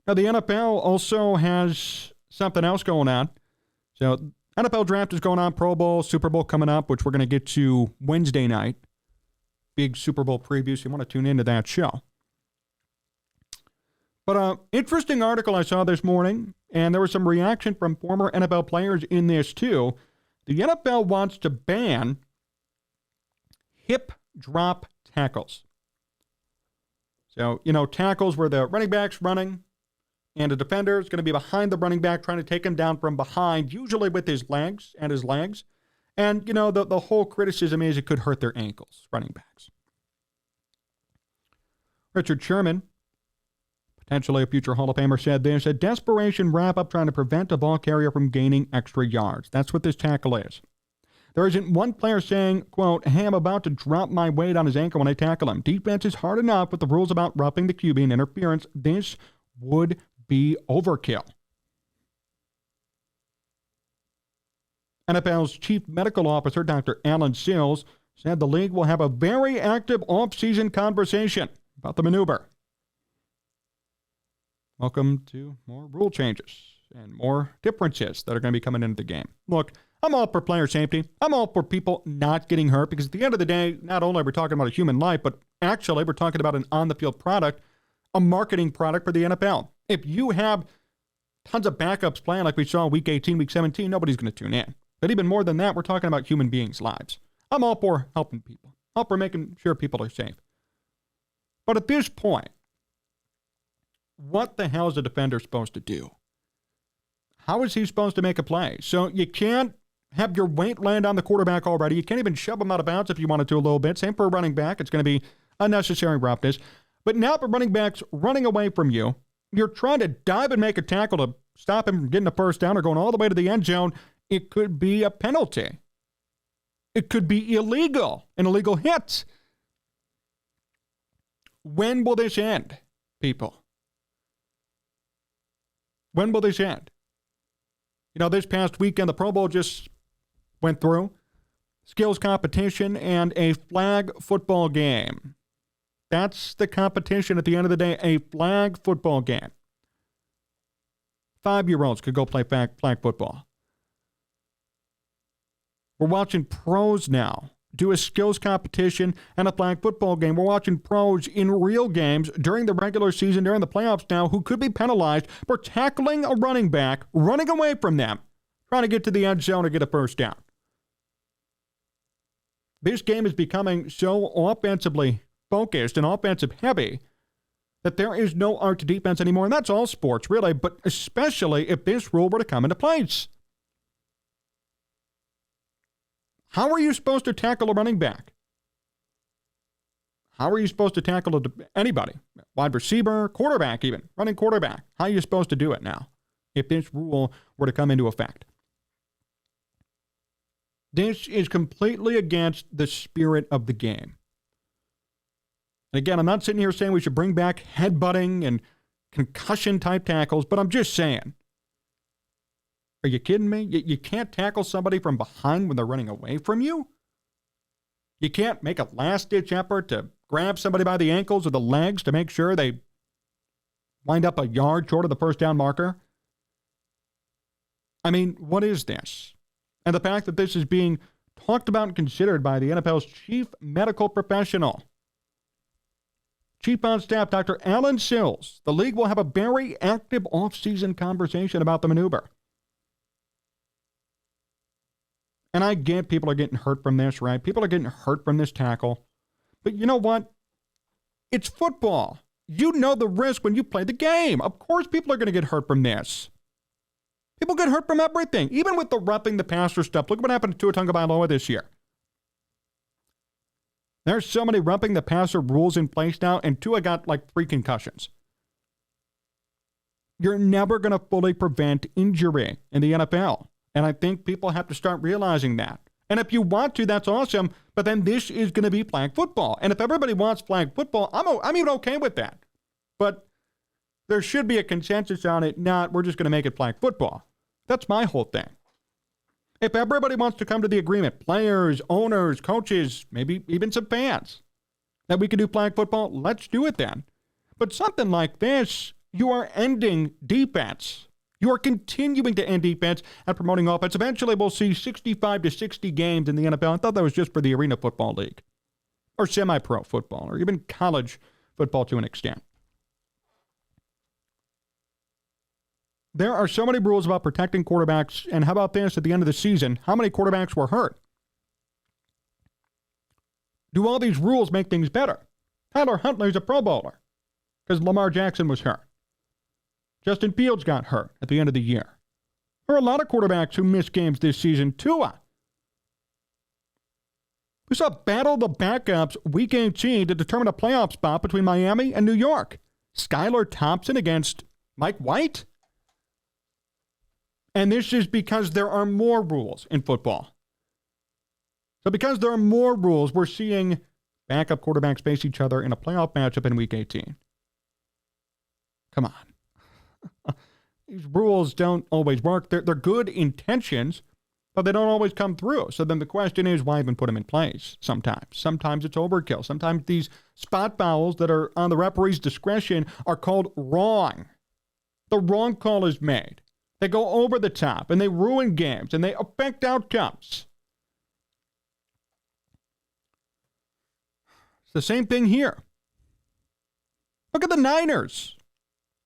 Now, the NFL also has something else going on. So, NFL draft is going on, Pro Bowl, Super Bowl coming up, which we're going to get to Wednesday night. Big Super Bowl preview, so you want to tune into that show. But interesting article I saw this morning, and there was some reaction from former NFL players in this too. The NFL wants to ban hip drop tackles. So, tackles where the running back's running, and a defender is going to be behind the running back trying to take him down from behind, usually with his legs. And, the whole criticism is it could hurt their ankles, running backs. Richard Sherman, potentially a future Hall of Famer, said this: a desperation wrap-up trying to prevent a ball carrier from gaining extra yards. That's what this tackle is. There isn't one player saying, quote, hey, I'm about to drop my weight on his ankle when I tackle him. Defense is hard enough with the rules about roughing the QB and interference. This would be overkill. NFL's chief medical officer, Dr. Alan Sills, said the league will have a very active off-season conversation about the maneuver. Welcome to more rule changes and more differences that are going to be coming into the game. Look, I'm all for player safety. I'm all for people not getting hurt because at the end of the day, not only are we talking about a human life, but actually we're talking about an on-the-field product, a marketing product for the NFL. If you have tons of backups playing like we saw week 18, week 17, nobody's going to tune in. But even more than that, we're talking about human beings' lives. I'm all for helping people. All for making sure people are safe. But at this point, what the hell is a defender supposed to do? How is he supposed to make a play? So you can't have your weight land on the quarterback already. You can't even shove him out of bounds if you wanted to a little bit. Same for a running back. It's going to be unnecessary roughness. But now the running back's running away from you. You're trying to dive and make a tackle to stop him from getting a first down or going all the way to the end zone. It could be a penalty. It could be illegal, an illegal hit. When will this end, people? When will this end? This past weekend, the Pro Bowl just went through. Skills competition and a flag football game. That's the competition at the end of the day, a flag football game. 5-year-olds could go play flag football. We're watching pros now do a skills competition and a flag football game. We're watching pros in real games during the regular season, during the playoffs now, who could be penalized for tackling a running back, running away from them, trying to get to the end zone or get a first down. This game is becoming so offensively focused and offensive heavy that there is no art to defense anymore. And that's all sports, really, but especially if this rule were to come into place. How are you supposed to tackle a running back? How are you supposed to tackle anybody? Wide receiver, quarterback even, running quarterback. How are you supposed to do it now if this rule were to come into effect? This is completely against the spirit of the game. And again, I'm not sitting here saying we should bring back headbutting and concussion-type tackles, but I'm just saying. Are you kidding me? You can't tackle somebody from behind when they're running away from you? You can't make a last-ditch effort to grab somebody by the ankles or the legs to make sure they wind up a yard short of the first down marker? I mean, what is this? And the fact that this is being talked about and considered by the NFL's chief medical professional. Chief on staff, Dr. Alan Sills. The league will have a very active off-season conversation about the maneuver. And I get people are getting hurt from this, right? People are getting hurt from this tackle. But you know what? It's football. You know the risk when you play the game. Of course people are going to get hurt from this. People get hurt from everything. Even with the roughing the passer stuff. Look what happened to Tua Tagovailoa this year. There's so many roughing the passer rules in place now, and Tua got like 3 concussions. You're never going to fully prevent injury in the NFL. And I think people have to start realizing that. And if you want to, that's awesome. But then this is going to be flag football. And if everybody wants flag football, I'm even okay with that. But there should be a consensus on it, not we're just going to make it flag football. That's my whole thing. If everybody wants to come to the agreement, players, owners, coaches, maybe even some fans, that we can do flag football, let's do it then. But something like this, You are ending defense. You are continuing to end defense and promoting offense. Eventually, we'll see 65 to 60 games in the NFL. I thought that was just for the Arena Football League or semi-pro football or even college football to an extent. There are so many rules about protecting quarterbacks. And how about this at the end of the season? How many quarterbacks were hurt? Do all these rules make things better? Tyler Huntley's a Pro Bowler because Lamar Jackson was hurt. Justin Fields got hurt at the end of the year. There are a lot of quarterbacks who missed games this season. Tua. We saw battle the backups week 18 to determine a playoff spot between Miami and New York. Skylar Thompson against Mike White. And this is because there are more rules in football. So because there are more rules, we're seeing backup quarterbacks face each other in a playoff matchup in week 18. Come on. These rules don't always work. They're good intentions, but they don't always come through. So then the question is, why even put them in place sometimes? Sometimes it's overkill. Sometimes these spot fouls that are on the referee's discretion are called wrong. The wrong call is made. They go over the top, and they ruin games, and they affect outcomes. It's the same thing here. Look at the Niners.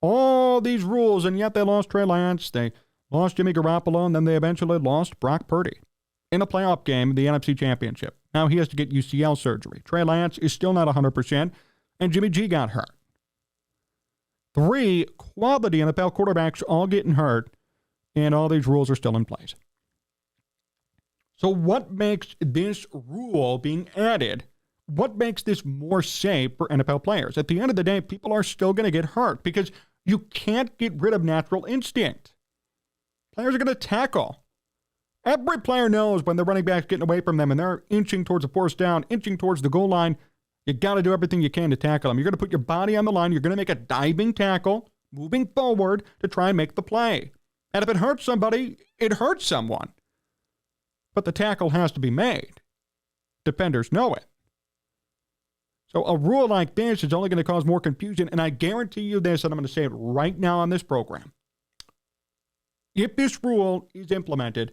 All these rules, and yet they lost Trey Lance, they lost Jimmy Garoppolo, and then they eventually lost Brock Purdy in a playoff game in the NFC Championship. Now he has to get UCL surgery. Trey Lance is still not 100%, and Jimmy G got hurt. 3 quality NFL quarterbacks all getting hurt, and all these rules are still in place. So what makes this rule being added, what makes this more safe for NFL players? At the end of the day, people are still going to get hurt because you can't get rid of natural instinct. Players are going to tackle. Every player knows when the running back's getting away from them and they're inching towards a first down, inching towards the goal line, you got to do everything you can to tackle them. You're going to put your body on the line. You're going to make a diving tackle, moving forward to try and make the play. And if it hurts somebody, it hurts someone. But the tackle has to be made. Defenders know it. So a rule like this is only going to cause more confusion, and I guarantee you this, and I'm going to say it right now on this program. If this rule is implemented,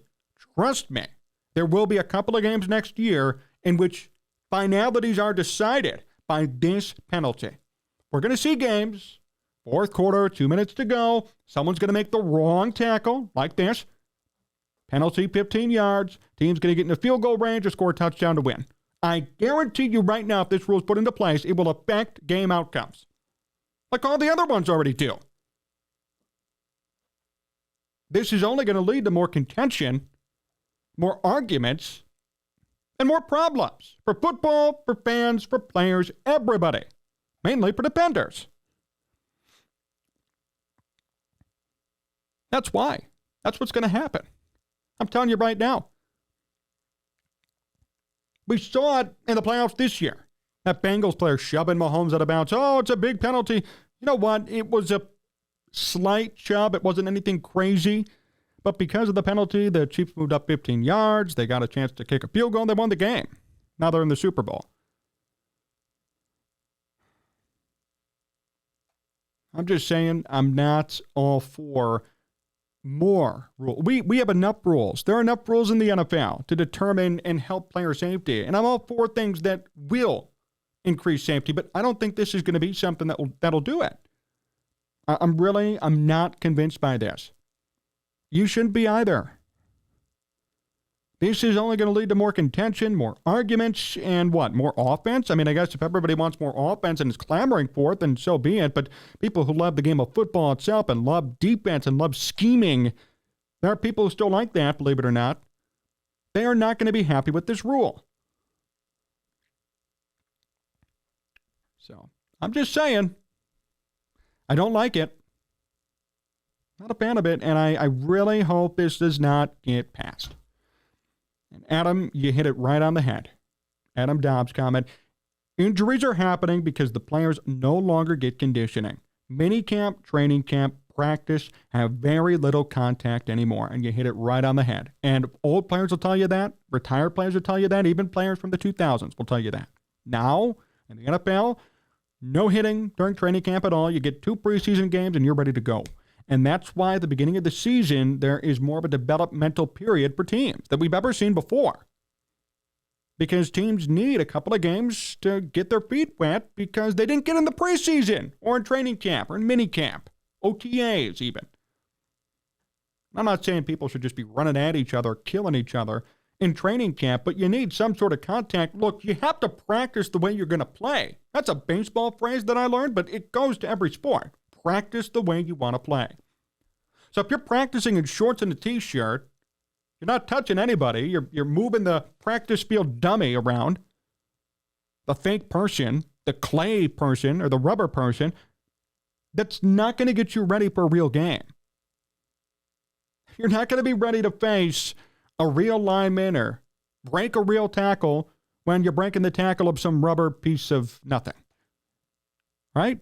trust me, there will be a couple of games next year in which finalities are decided by this penalty. We're going to see games, fourth quarter, 2 minutes to go, someone's going to make the wrong tackle, like this, penalty 15 yards, team's going to get in the field goal range or score a touchdown to win. I guarantee you right now, if this rule is put into place, it will affect game outcomes. Like all the other ones already do. This is only going to lead to more contention, more arguments, and more problems for football, for fans, for players, everybody. Mainly for defenders. That's why. That's what's going to happen. I'm telling you right now. We saw it in the playoffs this year. That Bengals player shoving Mahomes out of bounds. Oh, it's a big penalty. You know what? It was a slight shove. It wasn't anything crazy. But because of the penalty, the Chiefs moved up 15 yards. They got a chance to kick a field goal, and they won the game. Now they're in the Super Bowl. I'm just saying I'm not all for more rules. We have enough rules. There are enough rules in the NFL to determine and help player safety. And I'm all for things that will increase safety, but I don't think this is going to be something that'll do it. I'm not convinced by this. You shouldn't be either. This is only going to lead to more contention, more arguments, and what? More offense? I mean, I guess if everybody wants more offense and is clamoring for it, then so be it. But people who love the game of football itself and love defense and love scheming, there are people who still like that, believe it or not. They are not going to be happy with this rule. So, I'm just saying, I don't like it. Not a fan of it, and I really hope this does not get passed. And Adam, you hit it right on the head. Adam Dobbs' comment, injuries are happening because the players no longer get conditioning. Minicamp, training camp, practice have very little contact anymore, and you hit it right on the head. And old players will tell you that. Retired players will tell you that. Even players from the 2000s will tell you that. Now, in the NFL, No hitting during training camp at all. You get 2 preseason games and you're ready to go. And that's why at the beginning of the season, there is more of a developmental period for teams than we've ever seen before. Because teams need a couple of games to get their feet wet because they didn't get in the preseason or in training camp or in mini camp, OTAs even. I'm not saying people should just be running at each other, killing each other in training camp, but you need some sort of contact. Look, you have to practice the way you're going to play. That's a baseball phrase that I learned, but it goes to every sport. Practice the way you want to play. So if you're practicing in shorts and a t-shirt, you're not touching anybody. You're moving the practice field dummy around. The fake person, the clay person, or the rubber person, that's not going to get you ready for a real game. You're not going to be ready to face a real lineman or break a real tackle when you're breaking the tackle of some rubber piece of nothing. Right?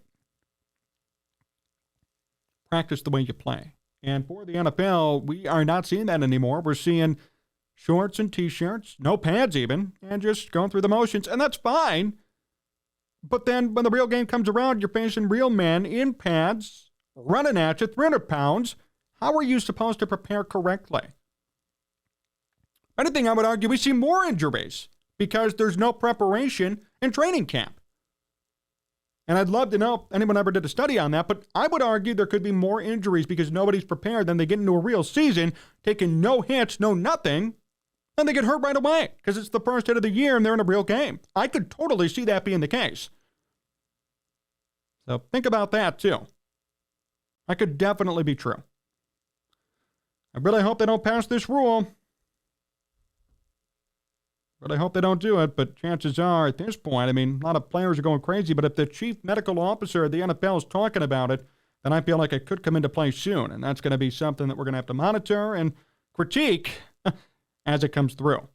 Practice the way you play. And for the NFL, we are not seeing that anymore. We're seeing shorts and t-shirts, no pads even, and just going through the motions, and that's fine. But then when the real game comes around, you're facing real men in pads, running at you, 300 pounds. How are you supposed to prepare correctly? If anything, I would argue we see more injuries because there's no preparation in training camp. And I'd love to know if anyone ever did a study on that, but I would argue there could be more injuries because nobody's prepared. Then they get into a real season, taking no hits, no nothing, and they get hurt right away because it's the first hit of the year and they're in a real game. I could totally see that being the case. So think about that too. That could definitely be true. I really hope they don't pass this rule. Really hope they don't do it, but chances are at this point, I mean, a lot of players are going crazy, but if the chief medical officer of the NFL is talking about it, then I feel like it could come into play soon, and that's going to be something that we're going to have to monitor and critique as it comes through.